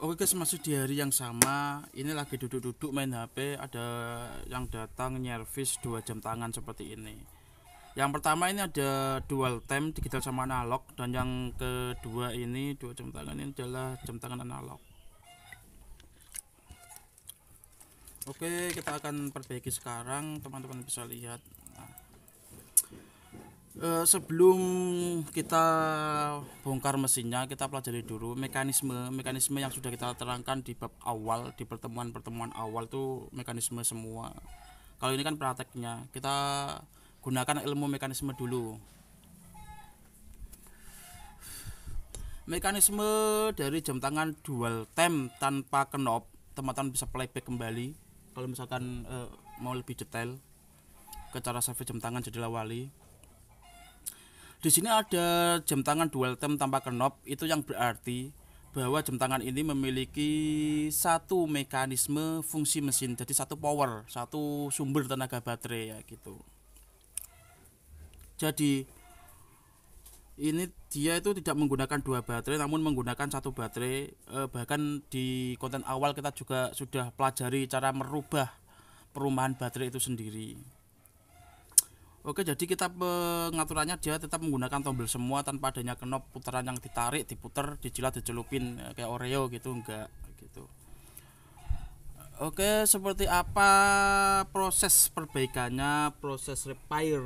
Oke guys, masih di hari yang sama. Ini lagi duduk-duduk main HP. Ada yang datang nyervis 2 jam tangan seperti ini. Yang pertama ini ada dual time digital sama analog. Dan yang kedua ini 2 jam tangan ini adalah jam tangan analog. Oke, kita akan perbaiki sekarang. Teman-teman bisa lihat. Sebelum kita bongkar mesinnya, kita pelajari dulu mekanisme yang sudah kita terangkan di bab awal, di pertemuan awal tuh mekanisme semua. Kalau ini kan prakteknya, kita gunakan ilmu mekanisme dulu. Mekanisme dari jam tangan dual time tanpa knob, teman-teman bisa playback kembali kalau misalkan mau lebih detail ke cara service jam tangan Jadilah Wali. Di sini ada jam tangan dual time tanpa knob, itu yang berarti bahwa jam tangan ini memiliki satu mekanisme fungsi mesin, jadi satu power, satu sumber tenaga baterai ya gitu. Jadi ini dia itu tidak menggunakan 2 baterai namun menggunakan satu baterai. Bahkan di konten awal kita juga sudah pelajari cara merubah perumahan baterai itu sendiri. Oke, jadi kita pengaturannya dia tetap menggunakan tombol semua tanpa adanya knob putaran yang ditarik, diputar, dijilat, dicelupin kayak Oreo gitu, enggak gitu. Oke, seperti apa proses perbaikannya, proses repair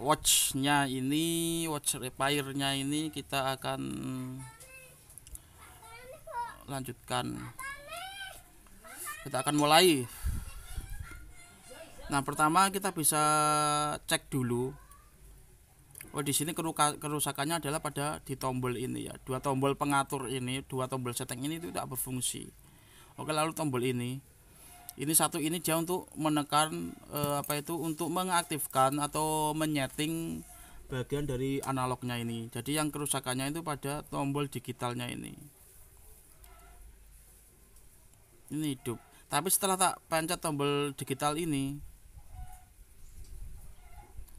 watchnya ini, watch repairnya ini kita akan lanjutkan. Kita akan mulai. Nah, pertama kita bisa cek dulu. Oh, di sini kerusakannya adalah pada di tombol ini ya. 2 tombol pengatur ini, 2 tombol setting ini tidak berfungsi. Oke, lalu tombol ini satu ini dia untuk menekan untuk mengaktifkan atau menyeting bagian dari analognya ini. Jadi yang kerusakannya itu pada tombol digitalnya ini. Ini hidup. Tapi setelah tak pencet tombol digital ini,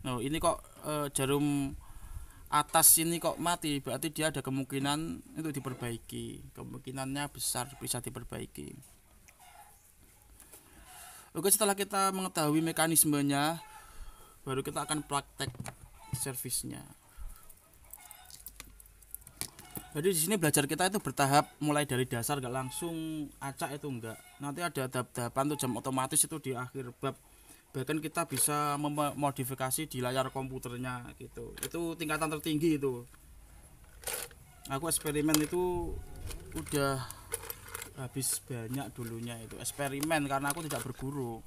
nah ini kok jarum atas ini kok mati, berarti dia ada kemungkinan untuk diperbaiki. Kemungkinannya besar bisa diperbaiki. Oke, setelah kita mengetahui mekanismenya, baru kita akan praktek servisnya. Jadi di sini belajar kita itu bertahap, mulai dari dasar, gak langsung acak itu enggak. Nanti ada tahap-tahapan untuk jam otomatis itu di akhir bab. Bahkan kita bisa memodifikasi di layar komputernya gitu. Itu tingkatan tertinggi itu. Aku eksperimen itu udah habis banyak dulunya itu eksperimen karena aku tidak berguru.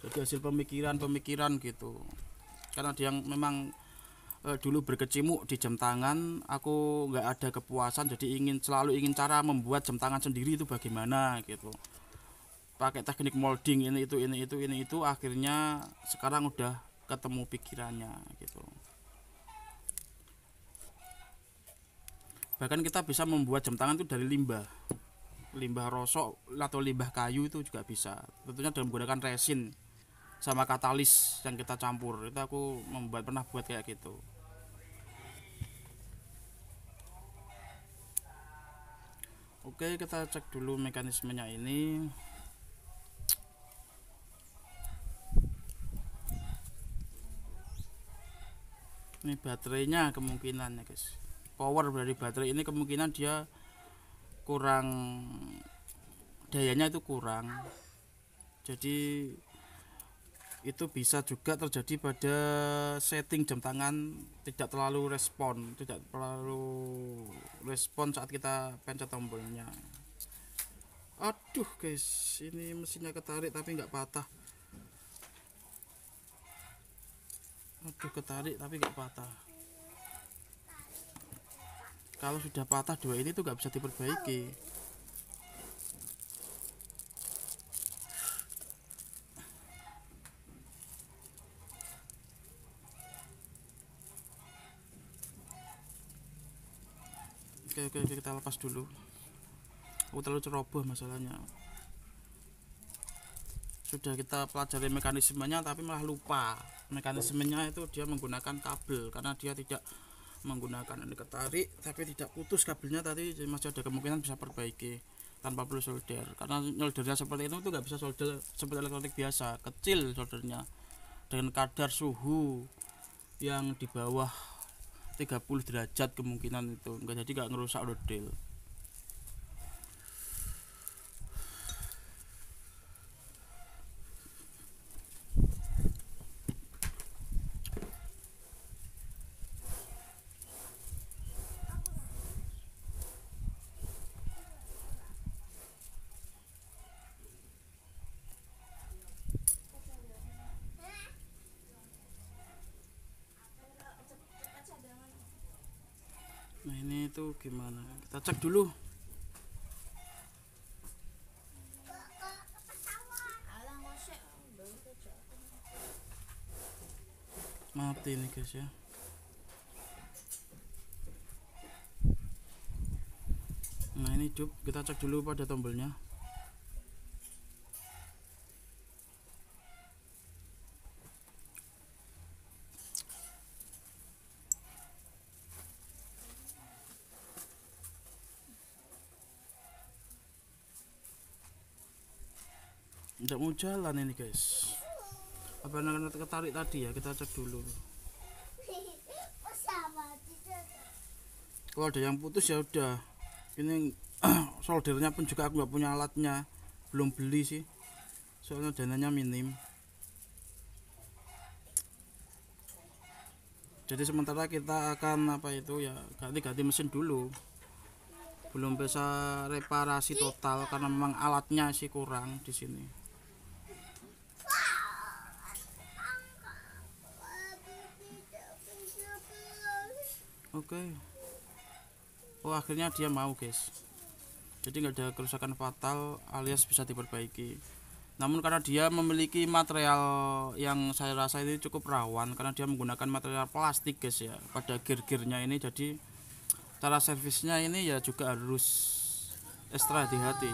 Jadi hasil pemikiran gitu. Karena dia yang memang dulu berkecimpung di jam tangan, aku nggak ada kepuasan, jadi selalu ingin cara membuat jam tangan sendiri itu bagaimana gitu. Pakai teknik molding ini itu akhirnya sekarang udah ketemu pikirannya gitu. Bahkan kita bisa membuat jam tangan itu dari limbah rosok atau limbah kayu itu juga bisa, tentunya dengan menggunakan resin sama katalis yang kita campur. Itu aku pernah buat kayak gitu. Oke, kita cek dulu mekanismenya ini. Ini baterainya kemungkinan ya guys, power dari baterai ini kemungkinan dia kurang, dayanya itu kurang, jadi itu bisa juga terjadi pada setting jam tangan tidak terlalu respon saat kita pencet tombolnya. Aduh guys, ini mesinnya ketarik tapi nggak patah. Kalau sudah patah 2 ini tuh nggak bisa diperbaiki. Oke, kita lepas dulu. Aku terlalu ceroboh masalahnya. Sudah kita pelajari mekanismenya tapi malah lupa. Mekanismenya itu dia menggunakan kabel, karena dia tidak menggunakan ini ketarik tapi tidak putus kabelnya, tadi masih ada kemungkinan bisa perbaiki. tanpa perlu solder, karena soldernya seperti itu tuh nggak bisa solder seperti elektronik biasa, kecil soldernya dengan kadar suhu yang di bawah 30 derajat kemungkinan itu enggak, jadi nggak ngerusak dodel. Nah ini tuh gimana, kita cek dulu. Mati ini guys ya. Nah ini hidup, kita cek dulu pada tombolnya. Tidak mau jalan ini guys. Apa anak ketarik tadi ya, kita cek dulu. Kalau ada yang putus ya udah. Ini soldernya pun juga aku nggak punya alatnya, belum beli sih. Soalnya dananya minim. Jadi sementara kita akan apa itu ya, ganti-ganti mesin dulu. Belum bisa reparasi total karena memang alatnya sih kurang di sini. Oke. Oh akhirnya dia mau guys. Jadi nggak ada kerusakan fatal alias bisa diperbaiki. Namun karena dia memiliki material yang saya rasa ini cukup rawan, karena dia menggunakan material plastik guys ya pada gear-gearnya ini, jadi cara servisnya ini ya juga harus ekstra hati-hati.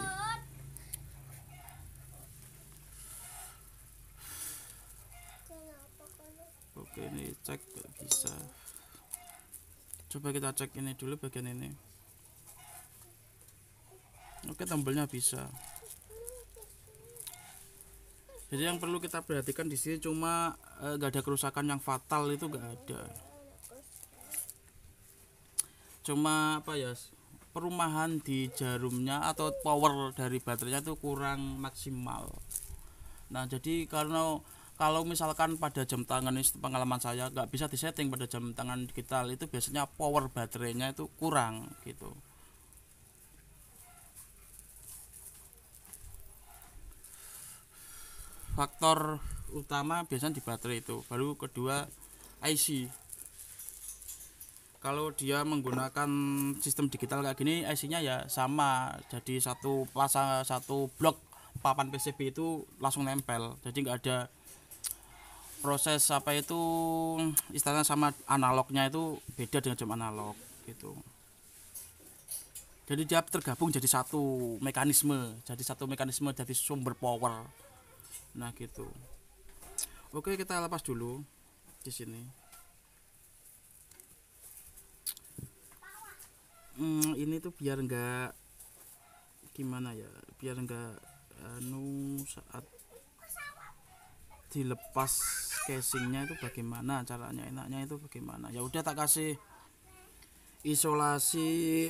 Oke ini cek gak bisa. Coba kita cek ini dulu bagian ini. Oke tombolnya bisa. Jadi yang perlu kita perhatikan di sini cuma nggak ada kerusakan yang fatal, itu nggak ada. Cuma apa ya, perumahan di jarumnya atau power dari baterainya itu kurang maksimal. Nah jadi karena kalau misalkan pada jam tangan ini pengalaman saya nggak bisa disetting pada jam tangan digital, itu biasanya power baterainya itu kurang gitu. Faktor utama biasanya di baterai itu, baru kedua IC. Kalau dia menggunakan sistem digital kayak gini, IC-nya ya sama, jadi satu pasang satu blok papan PCB itu langsung nempel, jadi nggak ada proses apa itu istilahnya, sama analognya itu beda dengan jam analog gitu. Jadi dia tergabung jadi satu mekanisme, jadi sumber power. Nah gitu. Oke kita lepas dulu di sini. Ini tuh biar enggak gimana ya, biar enggak saat dilepas casingnya itu bagaimana caranya, enaknya itu bagaimana. Ya udah tak kasih isolasi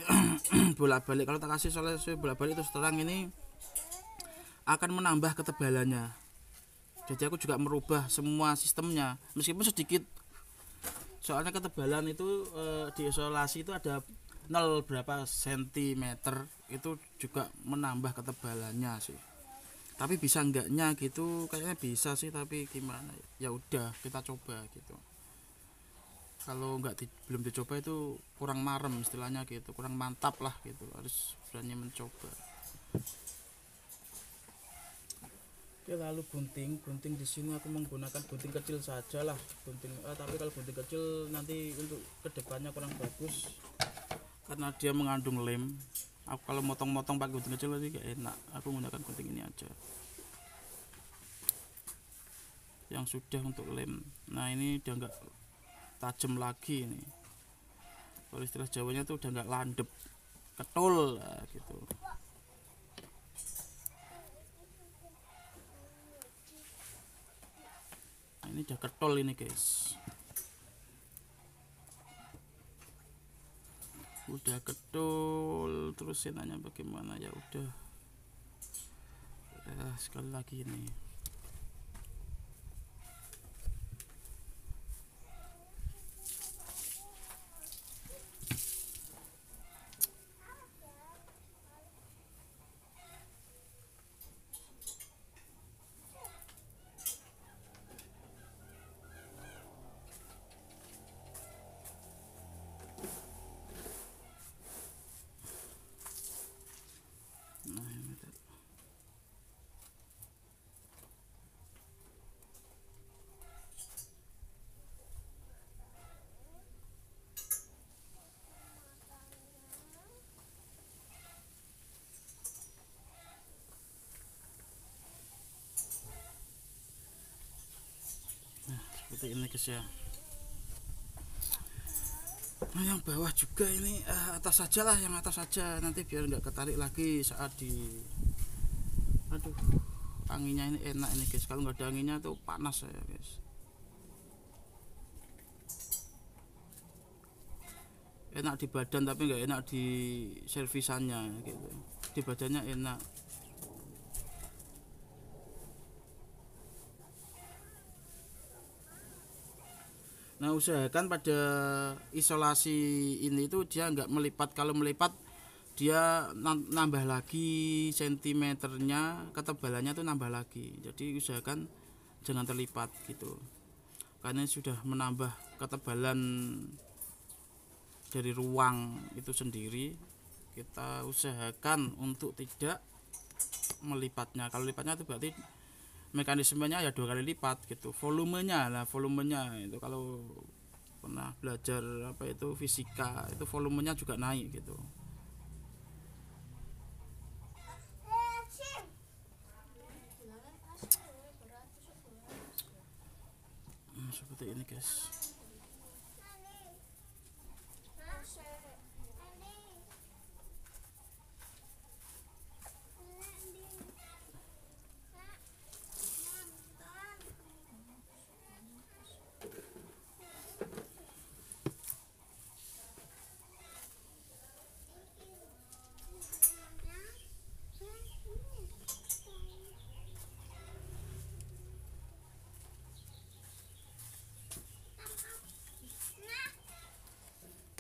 bolak-balik. Kalau tak kasih isolasi bolak-balik terus terang ini akan menambah ketebalannya. Jadi aku juga merubah semua sistemnya meskipun sedikit, soalnya ketebalan itu diisolasi itu ada 0 berapa sentimeter, itu juga menambah ketebalannya sih. Tapi bisa enggaknya gitu, kayaknya bisa sih, tapi gimana ya, udah kita coba gitu. Kalau belum dicoba itu kurang marem istilahnya gitu, kurang mantap lah gitu, harus berani mencoba. Oke, lalu gunting di sini aku menggunakan gunting kecil saja lah, tapi kalau gunting kecil nanti untuk kedepannya kurang bagus karena dia mengandung lem. Aku kalau motong-motong pakai gunting kecil tadi gak enak, aku menggunakan gunting ini aja yang sudah untuk lem. Nah ini udah nggak tajam lagi ini, kalau istilah Jawanya tuh udah nggak landep, ketul lah, gitu. ini udah ketol ini guys, udah ketol. Terus saya nanya bagaimana, ya udah sekali lagi ini. Nah, ini tadi. Nah, seperti ini guys ya. Nah, yang bawah juga ini atas saja lah, yang atas saja, nanti biar nggak ketarik lagi saat di, aduh, anginnya ini enak ini guys, kalau nggak ada anginnya tuh panas saya guys. Enak di badan tapi nggak enak di servisannya gitu, di badannya enak. Nah, usahakan pada isolasi ini tuh dia nggak melipat. Kalau melipat dia nambah lagi sentimeternya, ketebalannya tuh nambah lagi. Jadi usahakan jangan terlipat gitu, karena sudah menambah ketebalan dari ruang itu sendiri. Kita usahakan untuk tidak melipatnya. Kalau lipatnya itu berarti mekanismenya ya 2 kali lipat gitu, volumenya itu kalau pernah belajar apa itu fisika, itu volumenya juga naik gitu. Seperti ini guys.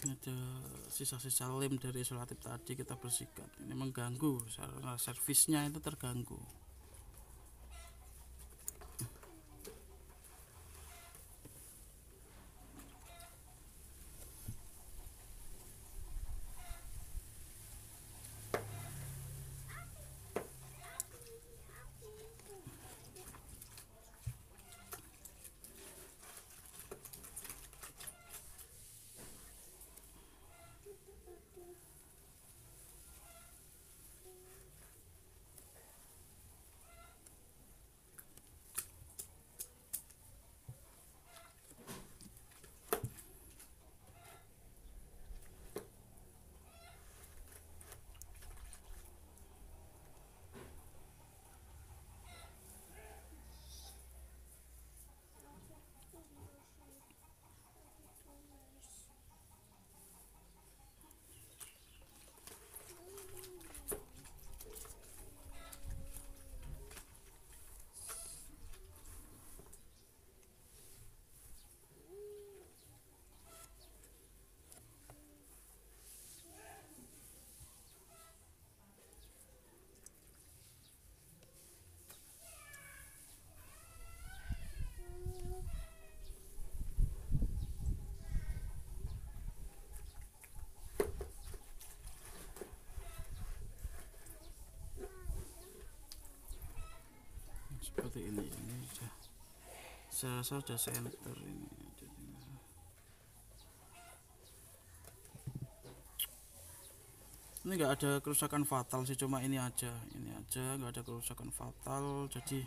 Ini ada sisa-sisa lem dari isolatif tadi kita bersihkan. Ini mengganggu, servisnya itu terganggu. Seperti ini saya sudah center ini. Ini nggak ada kerusakan fatal sih, cuma ini aja nggak ada kerusakan fatal. Jadi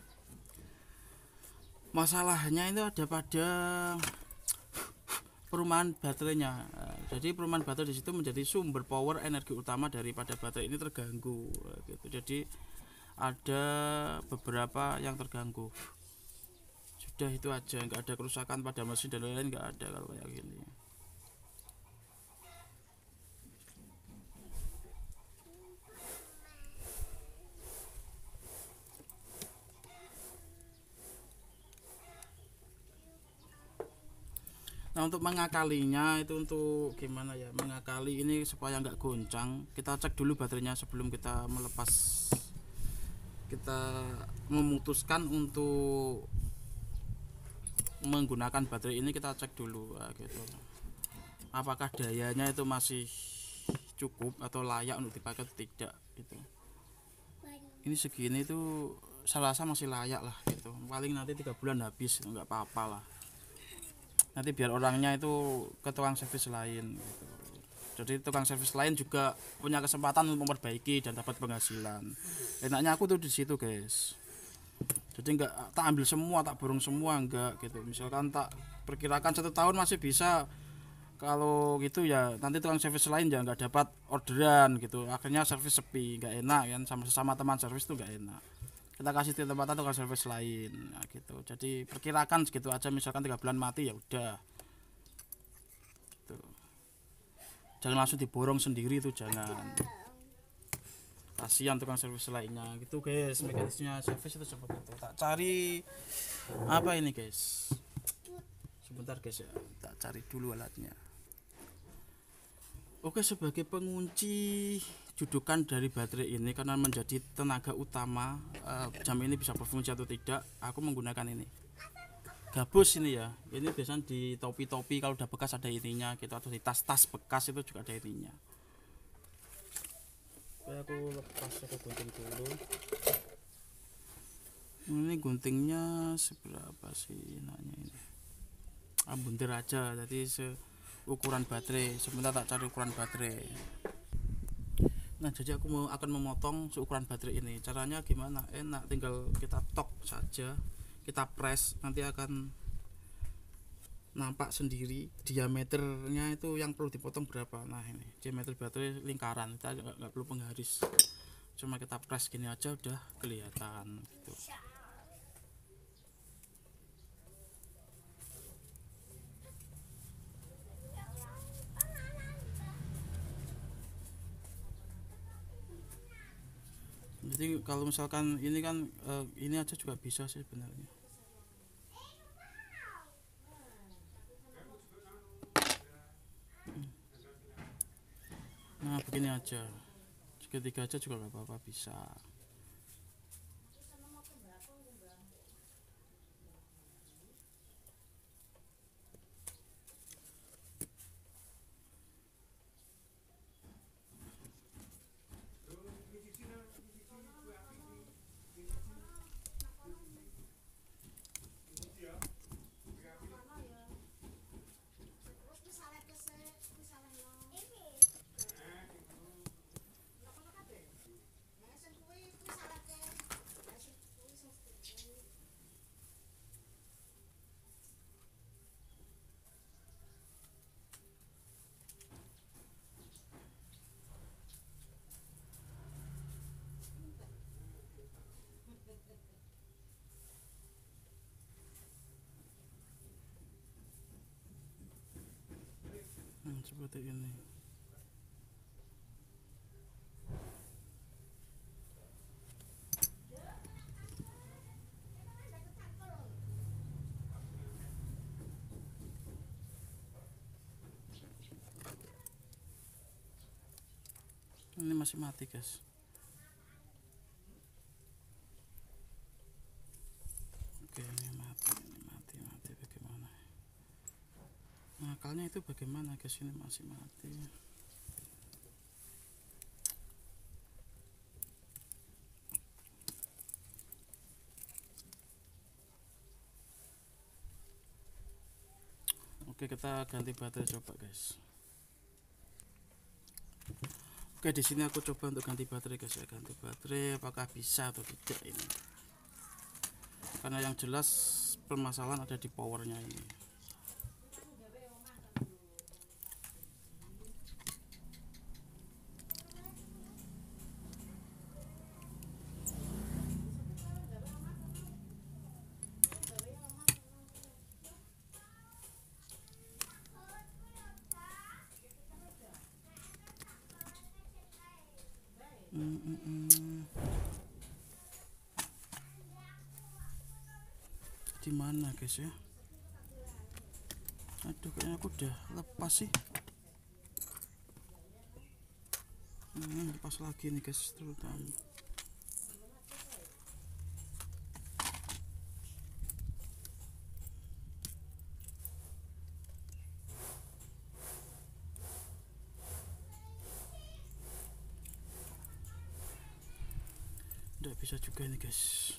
masalahnya itu ada pada perumahan baterainya. Jadi perumahan baterai di situ menjadi sumber power energi utama daripada baterai ini terganggu gitu. Jadi ada beberapa yang terganggu. udah itu aja, nggak ada kerusakan pada mesin dan lain-lain, nggak ada kalau kayak gini. Nah untuk mengakalinya itu untuk gimana ya, mengakali ini supaya nggak goncang, kita cek dulu baterainya sebelum kita melepas, kita memutuskan untuk menggunakan baterai ini. Kita cek dulu gitu, apakah dayanya itu masih cukup atau layak untuk dipakai atau tidak gitu. Ini segini itu saya rasa masih layak lah gitu, paling nanti 3 bulan habis nggak apa-apa lah, nanti biar orangnya itu ke tukang servis lain gitu. Jadi tukang servis lain juga punya kesempatan untuk memperbaiki dan dapat penghasilan. Enaknya aku tuh di situ guys, jadi nggak tak ambil semua, tak borong semua, enggak gitu. Misalkan tak perkirakan 1 tahun masih bisa, kalau gitu ya nanti tukang servis lain ya nggak dapat orderan gitu, akhirnya servis sepi, nggak enak kan, sama sesama teman servis tuh nggak enak. Kita kasih tempatan tukang servis lain nah, gitu. Jadi perkirakan segitu aja, misalkan 3 bulan mati ya udah gitu. Jangan langsung diborong sendiri tuh, jangan, kasihan tukang servis lainnya gitu guys. Mekanisnya servis itu seperti itu. Tak cari apa ini guys, sebentar guys ya, tak cari dulu alatnya. Oke, sebagai pengunci judukan dari baterai ini, karena menjadi tenaga utama jam ini bisa berfungsi atau tidak, aku menggunakan ini gabus ini ya. Ini biasanya di topi-topi kalau udah bekas ada ininya gitu, atau di tas-tas bekas itu juga ada ininya. Oke, aku lepas, aku gunting dulu. Ini guntingnya seberapa sih enaknya ini, buntir aja, jadi ukuran baterai. Sebentar tak cari ukuran baterai. Nah jadi aku akan memotong seukuran baterai ini. Caranya gimana? Enak, tinggal kita tok saja, kita press, nanti akan nampak sendiri diameternya itu yang perlu dipotong berapa. Nah ini diameter baterai lingkaran, kita nggak perlu penggaris, cuma kita press gini aja udah kelihatan gitu. Jadi kalau misalkan ini kan ini aja juga bisa sih sebenarnya. Nah begini aja, segitiga aja juga gak apa-apa, bisa. Seperti ini. Ini masih mati guys. Oke, ini mati bagaimana? Nakalnya itu bagaimana guys, ini masih mati. Oke, kita ganti baterai coba guys. Oke, di sini aku coba untuk ganti baterai guys ya, ganti baterai apakah bisa atau tidak ini. Karena yang jelas permasalahan ada di powernya ini. Mm, mm, mm. Di mana guys ya? Aduh, kayaknya aku udah lepas sih. Lepas lagi nih guys, terutama. Nggak bisa juga ini guys.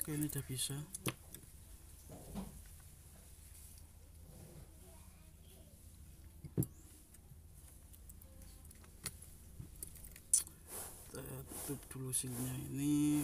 Oke, ini udah bisa. Kita tutup dulu silnya ini.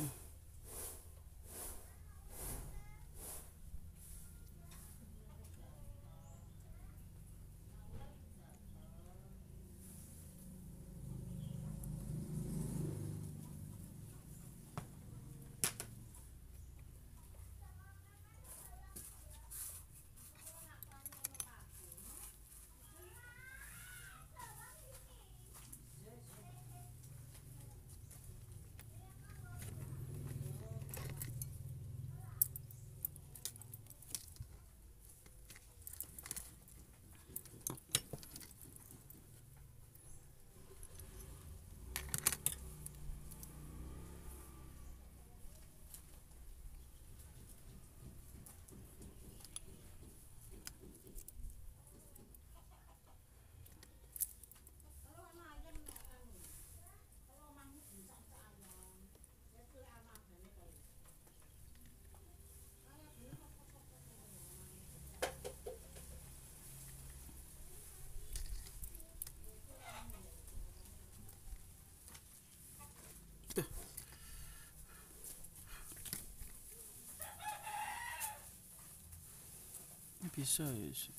Ini bisa ya sih.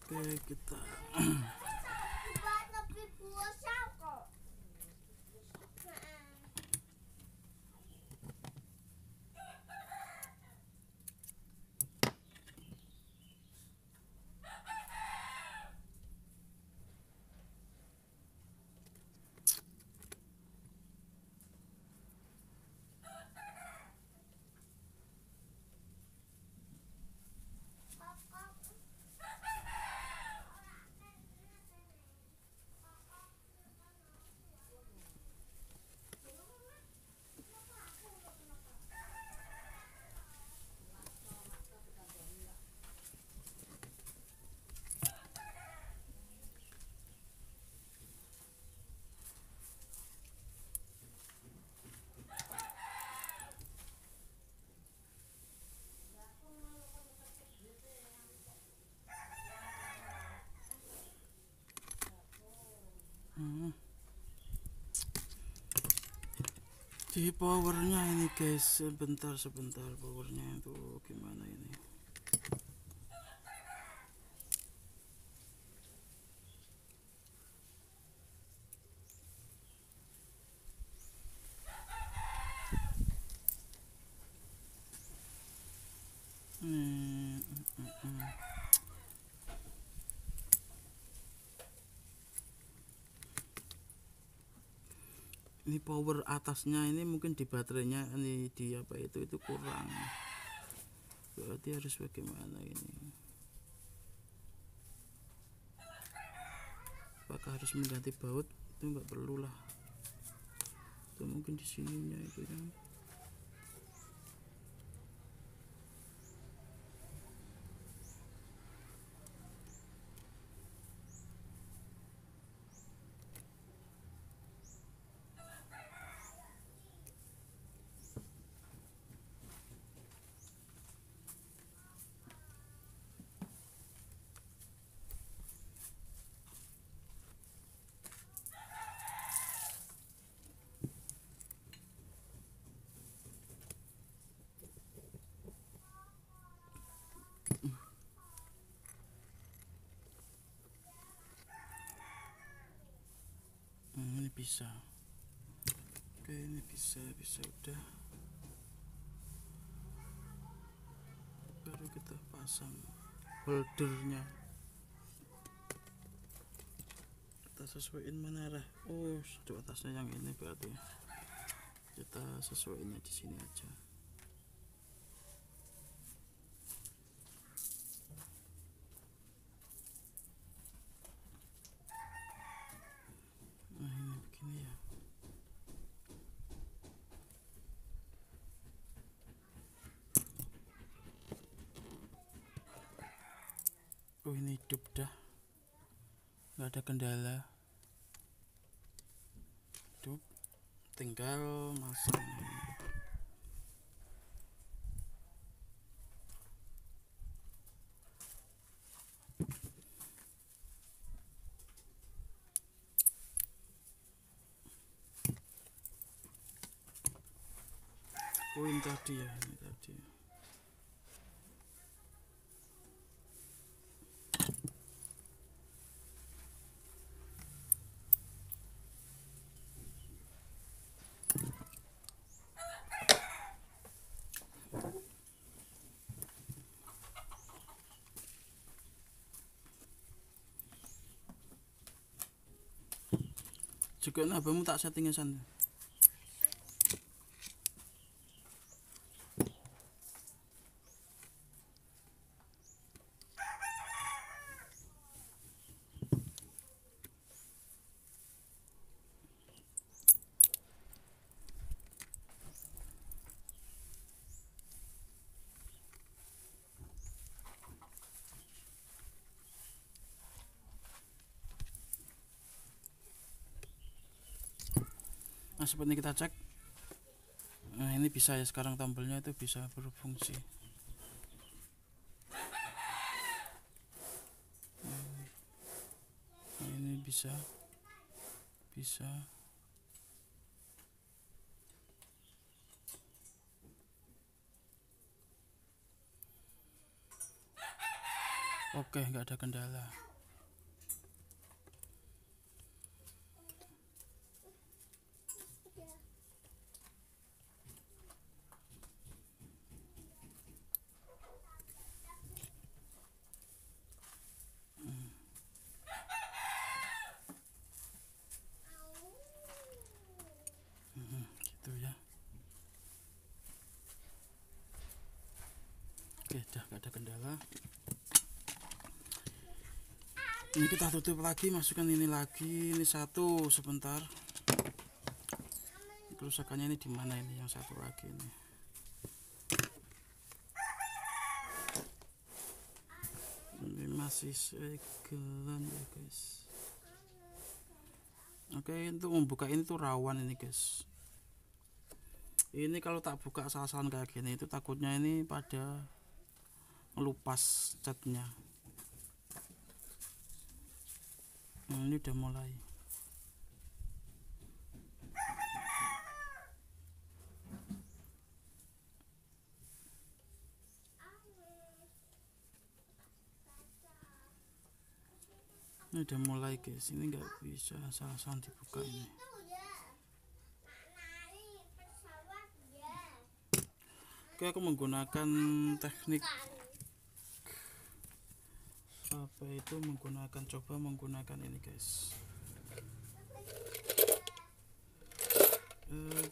Oke, kita di powernya ini guys, sebentar powernya itu gimana ini. Ini power atasnya ini mungkin di baterainya ini di apa itu kurang, berarti harus bagaimana ini, apakah harus mengganti baut? Itu nggak perlu lah, itu mungkin di sininya itu ya. bisa. Oke, ini bisa udah. Baru kita pasang holdernya. Kita sesuaiin mana arah. Oh, di atasnya yang ini berarti. Kita sesuaiinnya di sini aja. Nah, ini begini ya. Oh, ini hidup dah, nggak ada kendala. Hidup, tinggal masang. Oh, ini tadi ya, ini tadi. Juga nabamu tak settingnya sana. Nah, seperti kita cek. Nah, ini bisa ya, sekarang tombolnya itu bisa berfungsi. Nah, ini bisa. Oke, nggak ada kendala. Gitu ya. Oke, dah gak ada kendala. Ini kita tutup lagi, masukkan ini lagi. Ini satu sebentar. Kerusakannya ini di mana ini? Yang satu lagi ini. Ini masih segelan ya guys. Oke, untuk membuka ini tuh rawan ini guys. Ini kalau tak buka asal-asalan kayak gini itu takutnya ini pada ngelupas catnya. Nah, ini udah mulai. Ini udah mulai guys, ini nggak bisa asal-asalan dibuka ini. Oke, aku menggunakan teknik apa itu, coba menggunakan ini guys.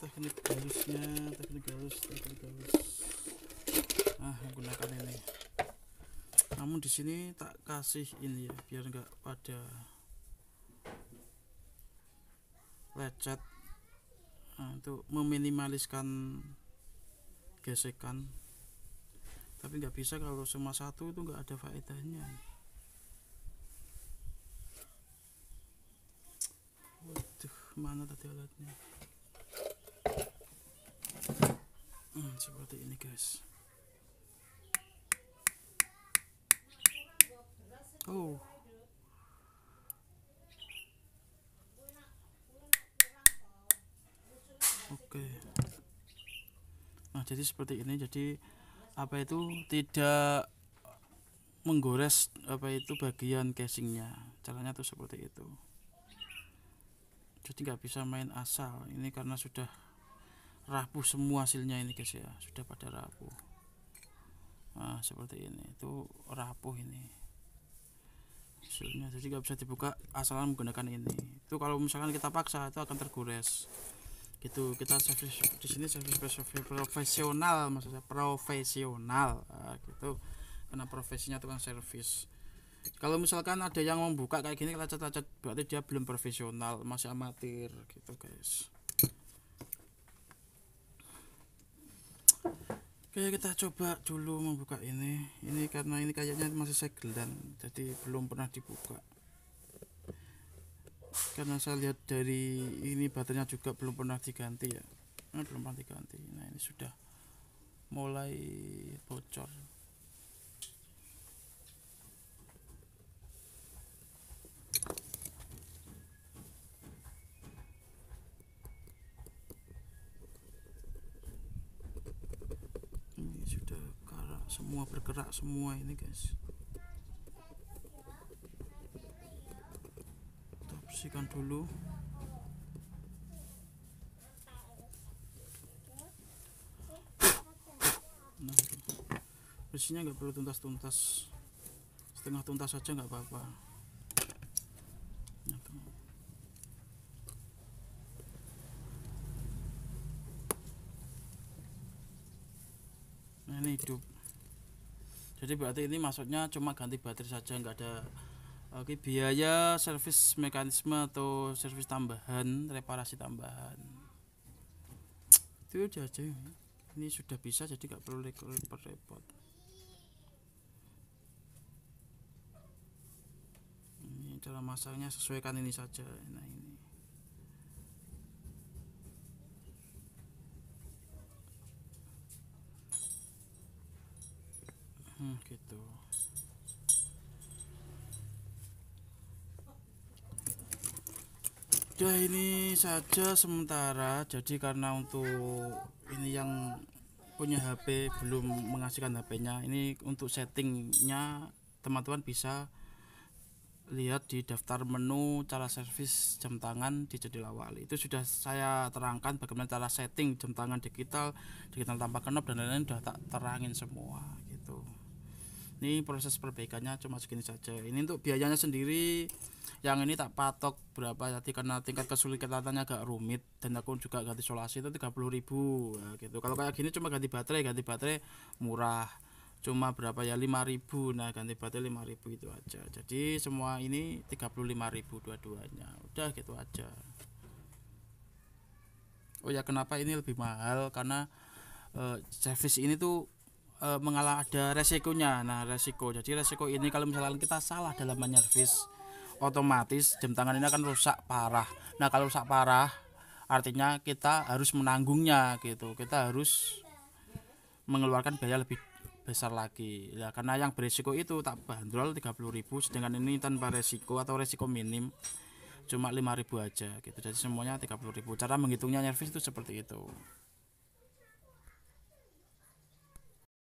Teknik galusnya, teknik galus. Nah, menggunakan ini. Namun di sini tak kasih ini ya, biar nggak pada lecet. Nah, untuk meminimaliskan gesekan. Tapi nggak bisa kalau cuma satu, itu nggak ada faedahnya. Waduh, mana tadi alatnya? Seperti ini guys. Oh, oke. Nah, jadi seperti ini. Jadi apa itu tidak menggores apa itu bagian casingnya. Caranya tuh seperti itu. jadi nggak bisa main asal ini karena sudah rapuh semua hasilnya ini guys ya, sudah pada rapuh. Nah seperti ini, itu rapuh ini hasilnya, jadi nggak bisa dibuka asalan menggunakan ini. Itu kalau misalkan kita paksa itu akan tergores gitu. Kita servis di sini, servis profesional, maksudnya profesional gitu, karena profesinya tukang servis. Kalau misalkan ada yang membuka kayak gini lecet-lecet, berarti dia belum profesional, masih amatir gitu guys. Oke, kita coba dulu membuka ini karena ini kayaknya masih segelan, jadi belum pernah dibuka. Karena saya lihat dari ini baterainya juga belum pernah diganti ya, belum pernah diganti. Nah ini sudah mulai bocor. Ini sudah karak semua, bergerak semua ini guys. Kita bersihkan dulu. Nah, bersihnya nggak perlu tuntas-tuntas, setengah tuntas saja nggak apa-apa. Nah ini hidup, jadi berarti ini maksudnya cuma ganti baterai saja, nggak ada biaya servis mekanisme atau servis tambahan, reparasi tambahan. Itu aja, ini sudah bisa, jadi nggak perlu repot-repot. Ini cara masangnya, sesuaikan ini saja. Nah ini gitu. Udah ini saja sementara, jadi karena untuk ini yang punya HP belum mengasihkan HP-nya, ini untuk settingnya teman-teman bisa lihat di daftar menu cara servis jam tangan di Jadil Awali. Itu sudah saya terangkan bagaimana cara setting jam tangan digital tanpa knob dan lain-lain, sudah tak terangin semua gitu. Ini proses perbaikannya cuma segini saja. Ini untuk biayanya sendiri, yang ini tak patok berapa tadi karena tingkat kesulitannya agak rumit, dan aku juga ganti isolasi itu 30.000 ya, gitu. Kalau kayak gini cuma ganti baterai murah, cuma berapa ya, 5.000. Nah ganti baterai 5.000 itu aja. Jadi semua ini 35.000 dua-duanya, udah gitu aja. Oh ya, kenapa ini lebih mahal, karena servis ini tuh mengalah ada resikonya. Nah resiko ini kalau misalnya kita salah dalam menyervis, otomatis jam tangan ini akan rusak parah. Nah kalau rusak parah artinya kita harus menanggungnya gitu, kita harus mengeluarkan biaya lebih besar lagi ya, karena yang beresiko itu tak bandrol 30.000, sedangkan ini tanpa resiko atau resiko minim cuma 5.000 aja gitu. Jadi semuanya 30.000. Cara menghitungnya nyervis itu seperti itu.